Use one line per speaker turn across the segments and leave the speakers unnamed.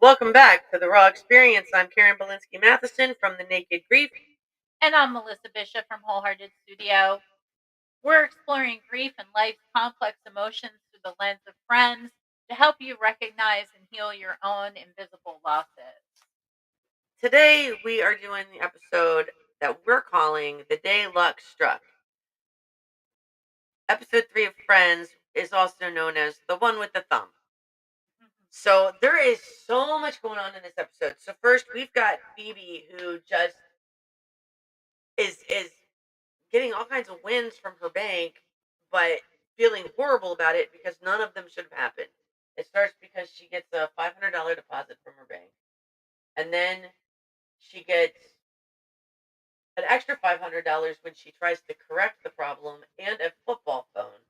Welcome back to the Raw Experience. I'm Karen Belinsky Matheson from The Naked Grief.
And I'm Melissa Bishop from Wholehearted Studio. We're exploring grief and life's complex emotions through the lens of friends to help you recognize and heal your own invisible losses.
Today we are doing the episode that we're calling The Day Luck Struck. Episode 3 of Friends is also known as The One with the Thumb. So there is so much going on in this episode. So first we've got Phoebe, who just is getting all kinds of wins from her bank, but feeling horrible about it because none of them should have happened. It starts because she gets a $500 deposit from her bank, and then she gets an extra $500 when she tries to correct the problem and a football phone.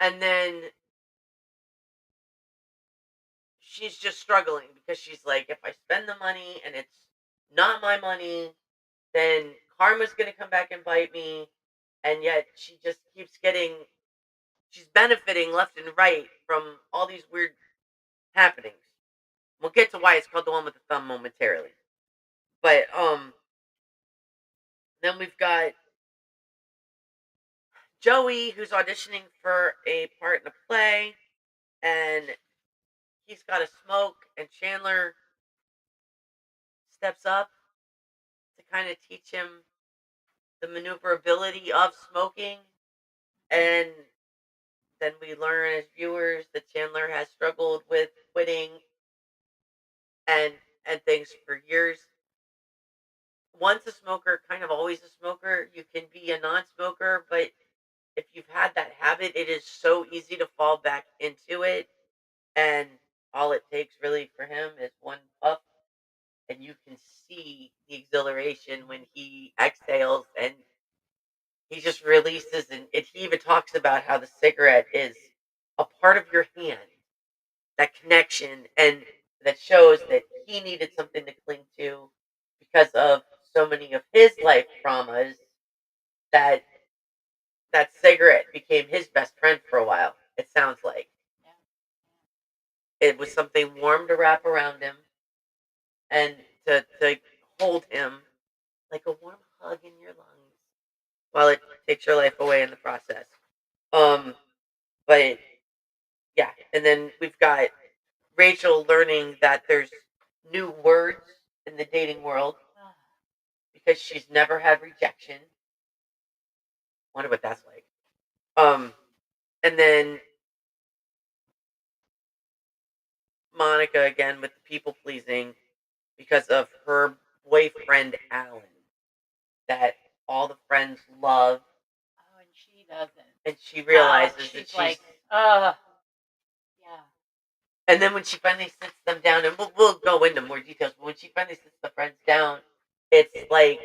And then she's just struggling because she's like, if I spend the money and it's not my money, then karma's going to come back and bite me. And yet she just keeps she's benefiting left and right from all these weird happenings. We'll get to why it's called The One with the Thumb momentarily. But then we've got Joey, who's auditioning for a part in a play, and he's got to smoke, and Chandler steps up to kind of teach him the maneuverability of smoking. And then we learn as viewers that Chandler has struggled with quitting and things for years. Once a smoker, kind of always a smoker. You can be a non-smoker, but if you've had that habit, it is so easy to fall back into it. And all it takes really for him is one puff, and you can see the exhilaration when he exhales and he just releases. And he even talks about how the cigarette is a part of your hand, that connection, and that shows that he needed something to cling to because of so many of his life traumas, that that cigarette became his best friend for a while, it sounds like. It was something warm to wrap around him and to hold him like a warm hug in your lungs while it takes your life away in the process. Um, but yeah, and then we've got Rachel learning that there's new words in the dating world because she's never had rejection. Wonder what that's like. And then Monica again with the people pleasing because of her boyfriend Alan, that all the friends love,
Oh, and she doesn't.
and she realizes that
She's
she's
like, yeah.
And then when she finally sits them down, and we'll go into more details, but when she finally sits the friends down, it's like,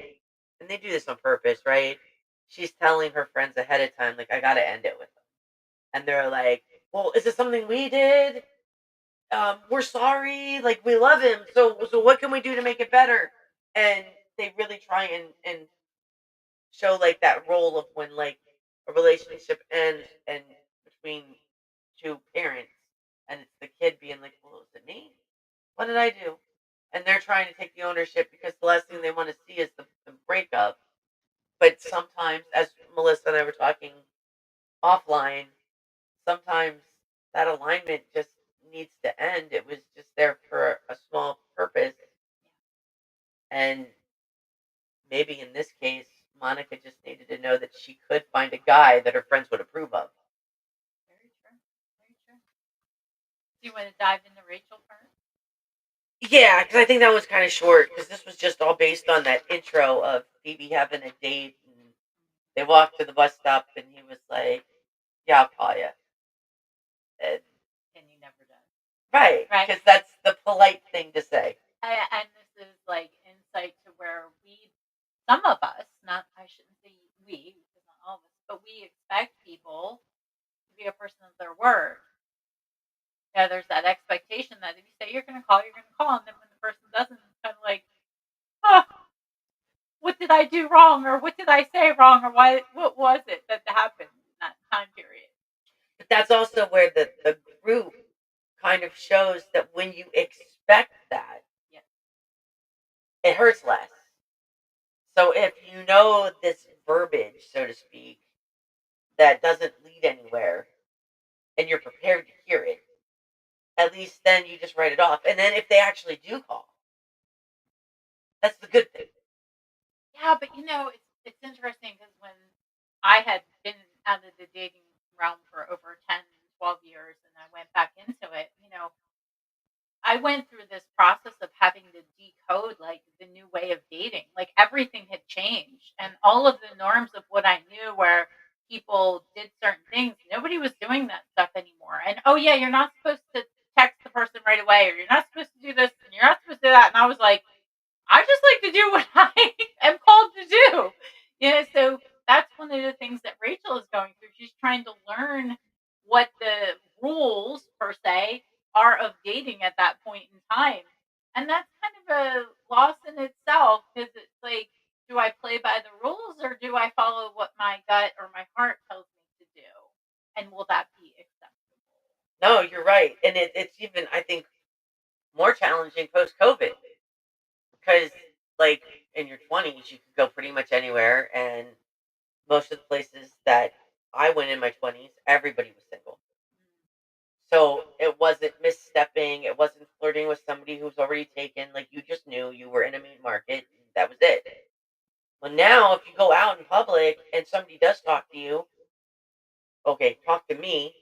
and they do this on purpose, right? She's telling her friends ahead of time, like, I gotta end it with them. And they're like, well, is it something we did? We're sorry, like, we love him, so what can we do to make it better? And they really try and show like that role of when like a relationship ends and between two parents, and it's the kid being like, well, was it me? What did I do? And they're trying to take the ownership because the last thing they want to see is the breakup. But sometimes, as Melissa and I were talking offline, sometimes that alignment just needs to end. It was just there for a small purpose. And maybe in this case, Monica just needed to know that she could find a guy that her friends would approve of.
Very true. Very true. Do you want to dive into Rachel first?
Yeah, because I think that was kind of short, because this was just all based on that intro of Phoebe having a date. And they walked to the bus stop, and he was like, yeah, I'll call you. And,
And you never done.
right, because that's the polite thing to say.
And this is like insight to where some of us, not, I shouldn't say we, because not all of us, but we expect people to be a person of their word. Yeah, there's that expectation that if you say you're going to call, you're going to call. And then when the person doesn't, it's kind of like, oh, what did I do wrong? Or what did I say wrong? Or what was it that happened in that time period?
But that's also where the group kind of shows that when you expect that,
Yeah.
it hurts less. So if you know this verbiage, so to speak, that doesn't lead anywhere, and you're prepared to hear it, at least then you just write it off. And then if they actually do call, that's the good thing.
Yeah, but it's interesting because when I had been out of the dating realm for over 10, 12 years and I went back into it, I went through this process of having to decode like the new way of dating. Like everything had changed and all of the norms of what I knew where people did certain things, nobody was doing that stuff anymore. And oh yeah, you're not supposed to text the person right away or you're not supposed to do this and you're not supposed to do that. And I was like, I just like to do what I am called to do. So that's one of the things that Rachel is going through. She's trying to learn what the rules, per se, are of dating at that point in time. And that's kind of a loss in itself because it's like, do I play by the rules or do I follow what my gut or my heart tells me to do? And will that be acceptable?
No, you're right. And it's even, I think, more challenging post COVID because, like, in your 20s, you could go pretty much anywhere. And most of the places that I went in my 20s, everybody was single. So it wasn't misstepping. It wasn't flirting with somebody who's already taken. Like, you just knew you were in a meat market. And that was it. Well, now, if you go out in public and somebody does talk to you, okay, talk to me,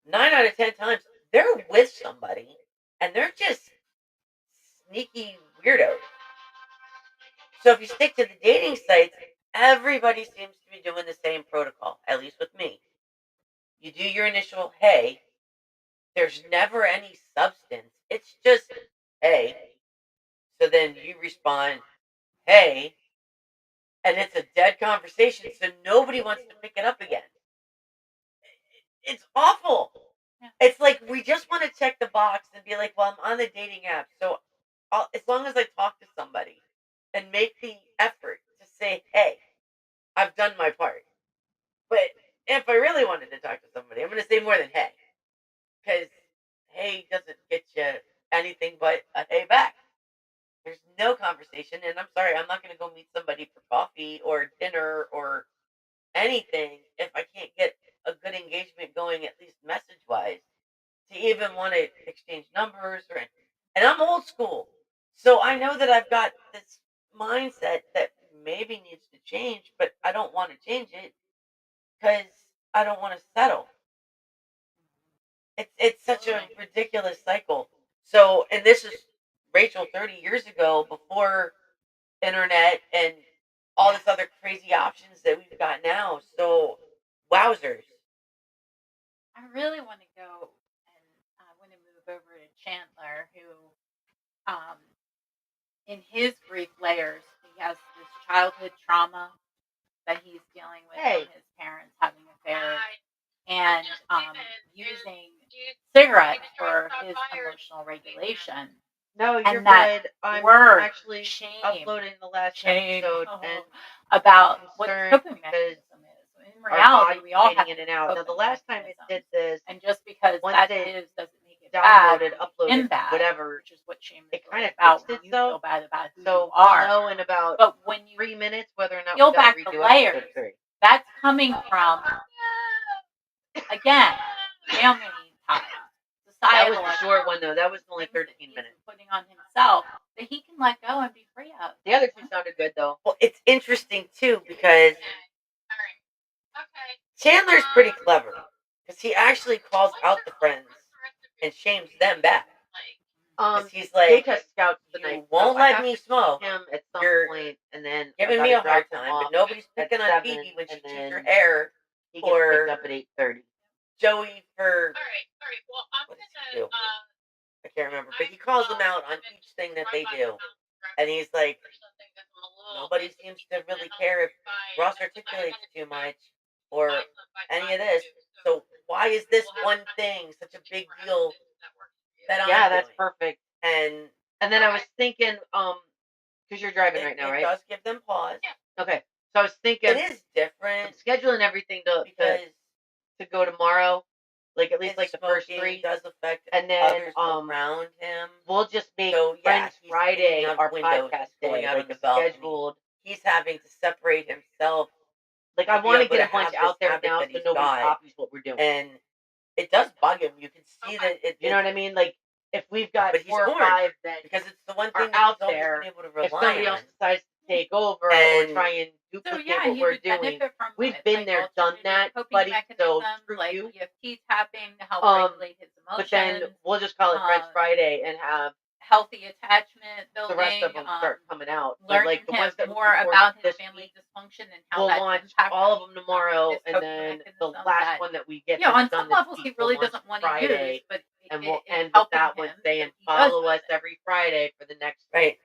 9 out of 10 times, they're with somebody and they're just sneaky weirdos. So if you stick to the dating sites, everybody seems to be doing the same protocol, at least with me. You do your initial hey, there's never any substance. It's just hey. So then you respond, hey, and it's a dead conversation, so nobody wants to pick it up again. It's awful.
Yeah.
It's like we just want to check the box and be like, well, I'm on the dating app, so as long as I talk to somebody and make the effort to say, hey, I've done my part. But if I really wanted to talk to somebody, I'm going to say more than hey, because hey doesn't get you anything but a hey back. There's no conversation, and I'm sorry, I'm not going to go meet somebody for coffee or dinner or anything if I can't get a good engagement going, at least message wise, to even want to exchange numbers or. And I'm old school, so I know that I've got this mindset that maybe needs to change, but I don't want to change it because I don't want to settle. It's such a
Totally.
ridiculous cycle. So, and this is Rachel 30 years ago, before internet and all
Yeah.
this other crazy options that we've got now. So, wowzers.
I really want to go and I want to move over to Chandler, who, um, in his grief layers, he has this childhood trauma that he's dealing with from
Hey,
his parents having affairs and using cigarettes for his emotional regulation.
no, you're
And that
good. I'm
word,
actually
shame,
uploading the last
shame,
episode, and I'm
about what the
concerned
coping
because
mechanism is. In
our
reality,
body's
we all have
fading in and
different
out. Now, the
coping
last time it did
mechanisms.
this,
And just because
once
that
it
is doesn't make it bad
downloaded,
or make
uploaded,
him bad,
whatever,
which is what shame is
it kind
really
of
about
fixed
when you
itself.
feel bad about who you
So we'll
are.
know in about
But when you
3 minutes whether or not we
peel
got to
back the
redo episode
layers,
3.
that's coming from, again, family ties,
That was
societal
the short one,
expectations,
though. That was only
things that
13
he's
minutes.
putting on himself that he can let go and be free of.
The other two sounded good, though. Well, it's interesting, too, because Chandler's pretty clever. Because he actually calls out the friends and shames them back. Because he's like,
Test Scout's the
you
night, so
won't
I
let
have
me
to see
smoke.
him at some
You're
point, and then I
giving me
gotta
a hard
drop him
time, but
off
nobody's
at
picking on
7,
Phoebe when
and
she cheats her
then
hair,
he gets picked
or
up at 8:30.
Joey for what does he do? I can't remember, but he calls them out on each thing that they do, and he's like, nobody seems to really care if Ross articulates too much or any of this. So why is this one thing such a big deal that I'm
Yeah, that's
doing?
perfect.
And
And then I was thinking, because you're driving
it,
right now,
it
right?
does give them pause.
Okay. So I was
It
thinking,
is
I'm
different
scheduling everything to
because
to go tomorrow, like at least
And
like the first
smoking
3,
does affect
and then
others around him.
we'll just make
So, yeah,
Friends
he's
Friday
cleaning out
our
windows,
podcast
he's going
day,
out
like
on the
a
balcony.
scheduled.
He's having to separate himself
Like
to
I
be
want to
able
get
to
a bunch
have this
out there
habit
now
that
so
he's
nobody
got.
copies what we're doing.
And it does bug him. You can see that
You know what I mean? Like if we've got
But he's
4 or
torn
5 that
because it's the one
are
thing that
out
he's always
there,
been able to
if
rely
somebody
on.
else decides to take over or
And
try and
So
duplicate
yeah,
what
he
we're
would
doing,
benefit from
we've
it,
been
like
there, done
alternative
that,
coping
buddy. So
mechanisms,
screw
like
you.
EFT tapping to help regulate his
But then
emotions,
we'll just call it Friends
um,
Friday and have
healthy attachment
the rest
building,
of them start coming out. But
learning
like the
him
ones that we
more
recorded
about his
this
family
week,
dysfunction and how
we'll
that's
launch
impacting
all of them tomorrow,
his
and
coping
then the
mechanism
last
that,
one that we get
you know, on
done
some
this
levels he
week will
really
launch
doesn't want to use,
Friday,
but
and
it,
we'll
it's
end with
helping
that one
him,
saying
so he does
follow us
with it.
every Friday for the next
Right.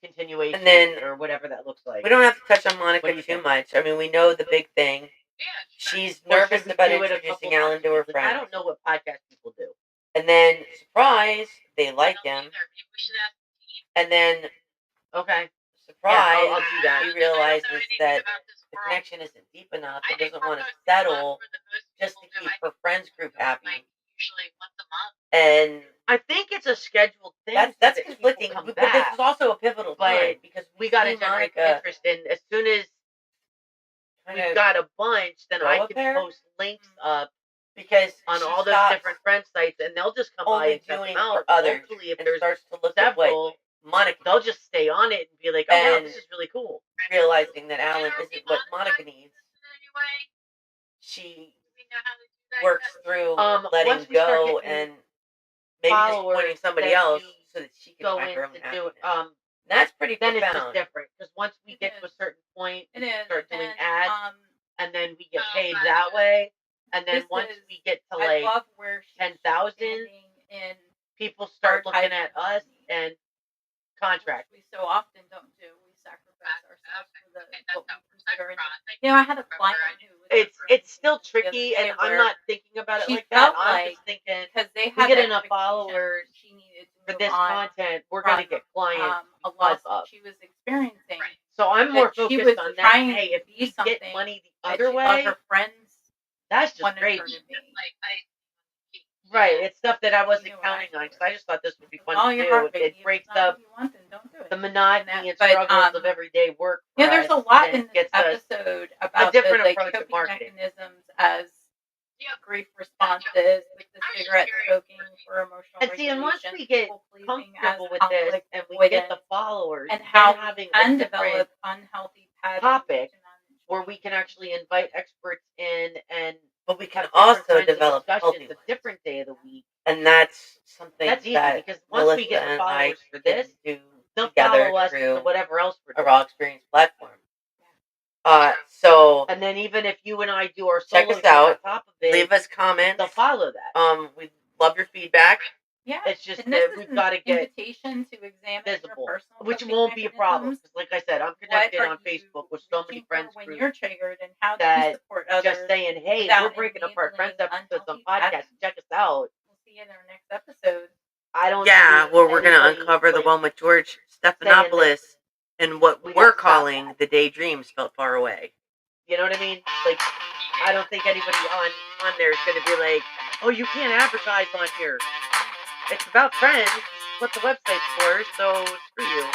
continuation
And then
or whatever that looks like.
we don't have to touch on
What
Monica
do you
too
think?
much. I mean, we know the big thing. She's
Or
nervous
should we
about
do it a
introducing
couple
Alan
times?
to her
Like, I
friends.
don't know what podcast people do.
And then, surprise, they like him. And then,
Okay.
surprise,
I'll do that.
he realizes that the connection isn't deep enough and doesn't want to settle just to keep her friends group happy. And
I think it's a scheduled thing.
that's
so that
conflicting.
people come
But this
back.
is also a pivotal
But
time because
we got to
see
generate
Monica
interest, and as soon as
kind
we've
of
got a bunch, then
grow
I
a
can
pair.
post links up
because
on
she
all those
stops
different friend sites, and they'll just come by
only
and check
doing
them out.
for others
Hopefully, if
and
there's
starts to look at what
several,
Monica
they'll
needs,
just stay on it and be like, "Oh wow,
and
this is really cool."
realizing that Alan isn't what Monica needs. She works through letting
Once we start
go
getting
and maybe disappointing
followers,
somebody
then
else
we
so that she can
go
find her own
into
happiness.
do
That's pretty
then it's just
profound.
different because once we
It
get to a
is.
certain point,
It
we
is.
start doing
And
ads, and then we get paid that way. And then
this
once
is,
we get to
I
like
love where she's
10,000,
standing in
people start looking
prioritizing
at us
money,
and
which
contract.
we so often don't do. We sacrifice ourselves for the what we consider. And, you know, I had a client who was
It's still
experiencing this the other
tricky,
day
and I'm
where
not thinking about it
she
like that.
felt
I'm
like
just thinking
because they
we
had
get enough
expectations
followers
she needed to
for
move
this
on
content, we're gonna
from
get clients
a
because
loss
of.
that she was experiencing.
So I'm more
That she
focused
was
on that.
trying
Hey,
to
if
be
we
something
get money the
that
other
she thought
way,
her friends
that's just
wanted her
gravy.
to be.
Right, it's stuff that I
You
wasn't
know what I
counting on
told
because
her.
I just thought this would be fun
Follow
to
your
do.
heart,
It
baby. If
breaks
it's not
up
what you want, then don't do it.
the monotony and
But
struggles of everyday work. For
you know, there's
us,
a lot
and
in this
gets us
episode
a
about
different
the
approach to
coping
marketing.
mechanisms as grief responses, with the cigarette smoking for emotional
And see, and once
regulation,
we get
people pleasing as
comfortable with this
conflict
and we get the
avoidance,
followers,
and
then
how we
having
can
a different
develop unhealthy patterns
topic
to manage
where we
grief.
can actually invite experts in and
But we can
have different
also
kinds of
develop
discussions
healthy
a
ones.
different day of the week.
And that's something
That's easy
that
because once
Melissa
we get the
and I
followers for
can
this,
do
they'll
together
follow us to
through
whatever else we're
a
doing.
Raw Experience platform. So
And then even if you and I do our
check
solo
us
thing on
out.
top of it,
Leave us comments.
they'll follow that.
We love your feedback.
Yeah,
It's just
and this
that
is
we've
an
got to get
invitation to examine
visible,
your personal
which
coping
won't be a problem.
mechanisms.
Because, like I said, I'm
What
connected
are
on
you
Facebook with so many
reaching
friends
for when
groups
you're triggered, and how do you
that
support others
just saying, "Hey,
without
we're breaking apart friends
enabling
episodes on
unhealthy
podcasts.
patterns?"
Check us out."
We'll see you in our next episode.
I don't
Yeah,
see
where we're going to
anybody
uncover the
like
one with George
saying that
Stephanopoulos and what
we
we're
gotta stop
calling
that.
the daydreams felt far away.
You know what I mean? Like, I don't think anybody on there is going to be like, "Oh, you can't advertise on here. It's about friends. This is what the website's for, so screw you."